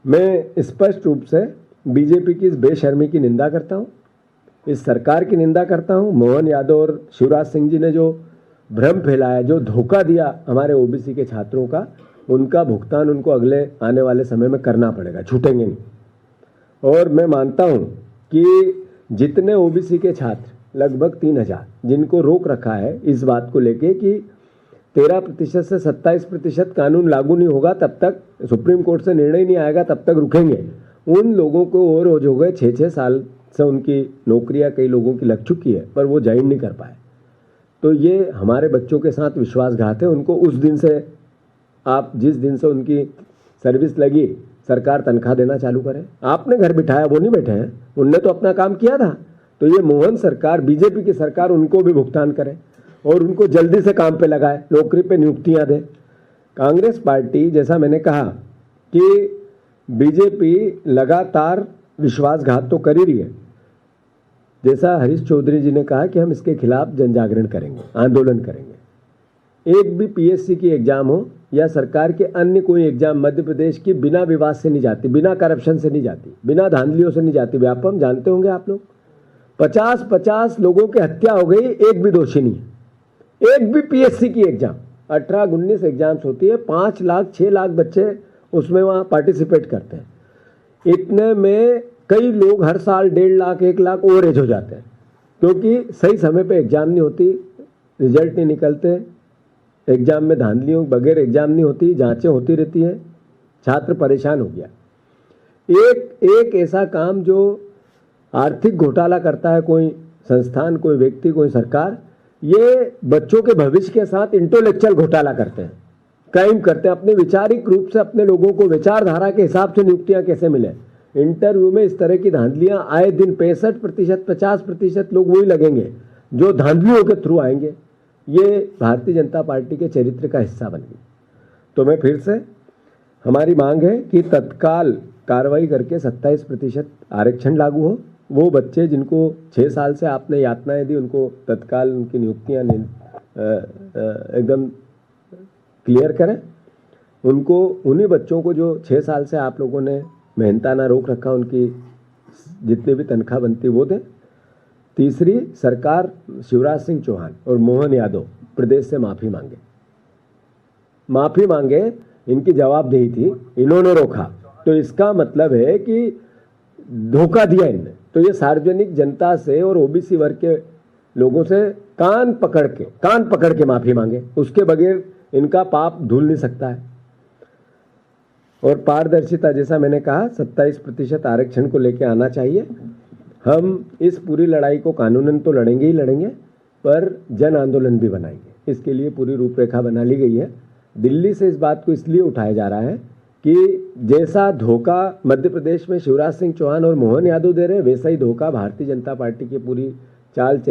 मैं स्पष्ट रूप से बीजेपी की इस बेशर्मी की निंदा करता हूं, इस सरकार की निंदा करता हूं। मोहन यादव और शिवराज सिंह जी ने जो भ्रम फैलाया, जो धोखा दिया हमारे ओबीसी के छात्रों का, उनका भुगतान उनको अगले आने वाले समय में करना पड़ेगा, छूटेंगे नहीं। और मैं मानता हूं कि जितने ओबीसी के छात्र लगभग 3,000 जिनको रोक रखा है इस बात को लेके कि 13% से 27% कानून लागू नहीं होगा तब तक, सुप्रीम कोर्ट से निर्णय नहीं आएगा तब तक रुकेंगे, उन लोगों को और हो गए 6-6 साल से उनकी नौकरियां कई लोगों की लग चुकी है पर वो ज्वाइन नहीं कर पाए। तो ये हमारे बच्चों के साथ विश्वासघात है। उनको उस दिन से, आप जिस दिन से उनकी सर्विस लगी, सरकार तनख्वाह देना चालू करे। आपने घर बिठाया, वो नहीं बैठे हैं, उनने तो अपना काम किया था। तो ये मोहन सरकार, बीजेपी की सरकार उनको भी भुगतान करे और उनको जल्दी से काम पे लगाए, नौकरी पे नियुक्तियां दे। कांग्रेस पार्टी, जैसा मैंने कहा कि बीजेपी लगातार विश्वासघात तो कर ही रही है। जैसा हरीश चौधरी जी ने कहा कि हम इसके खिलाफ जन जागरण करेंगे, आंदोलन करेंगे। एक भी पीएससी की एग्जाम हो या सरकार के अन्य कोई एग्जाम मध्य प्रदेश की बिना विवाद से नहीं जाती, बिना करप्शन से नहीं जाती, बिना धांधलियों से नहीं जाती। व्यापम जानते होंगे आप लोग, 50-50 लोगों की हत्या हो गई, एक भी दोषी नहीं है। एक भी पीएससी की एग्जाम, 18-19 एग्जाम्स होती है, 5 लाख 6 लाख बच्चे उसमें वहाँ पार्टिसिपेट करते हैं। इतने में कई लोग हर साल 1.5 लाख 1 लाख ओवर एज हो जाते हैं क्योंकि सही समय पे एग्जाम नहीं होती, रिजल्ट नहीं निकलते, एग्जाम में धांधलियों बगैर एग्जाम नहीं होती, जांचें होती रहती हैं, छात्र परेशान हो गया। एक ऐसा काम जो आर्थिक घोटाला करता है कोई संस्थान, कोई व्यक्ति, कोई सरकार, ये बच्चों के भविष्य के साथ इंटेलेक्चुअल घोटाला करते हैं, क्राइम करते हैं। अपने वैचारिक रूप से अपने लोगों को विचारधारा के हिसाब से नियुक्तियां कैसे मिले, इंटरव्यू में इस तरह की धांधलियां आए दिन 65%, 50% लोग वही लगेंगे जो धांधलियों के थ्रू आएंगे। ये भारतीय जनता पार्टी के चरित्र का हिस्सा बन गई। तो मैं फिर से, हमारी मांग है कि तत्काल कार्रवाई करके 27% आरक्षण लागू हो। वो बच्चे जिनको 6 साल से आपने यातनाएं दी, उनको तत्काल उनकी नियुक्तियां एकदम क्लियर करें। उनको, उन्हीं बच्चों को जो 6 साल से आप लोगों ने मेहनताना रोक रखा, उनकी जितने भी तनख्वाह बनती वो दें। तीसरी, सरकार शिवराज सिंह चौहान और मोहन यादव प्रदेश से माफ़ी मांगे। इनकी जवाबदेही थी, इन्होंने रोका, तो इसका मतलब है कि धोखा दिया इनने। तो ये सार्वजनिक जनता से और ओबीसी वर्ग के लोगों से कान पकड़ के माफ़ी मांगे, उसके बगैर इनका पाप धुल नहीं सकता है। और पारदर्शिता, जैसा मैंने कहा, 27% आरक्षण को लेकर आना चाहिए। हम इस पूरी लड़ाई को कानूनन तो लड़ेंगे ही लड़ेंगे, पर जन आंदोलन भी बनाएंगे। इसके लिए पूरी रूपरेखा बना ली गई है। दिल्ली से इस बात को इसलिए उठाया जा रहा है कि जैसा धोखा मध्य प्रदेश में शिवराज सिंह चौहान और मोहन यादव दे रहे हैं, वैसा ही धोखा भारतीय जनता पार्टी की पूरी चाल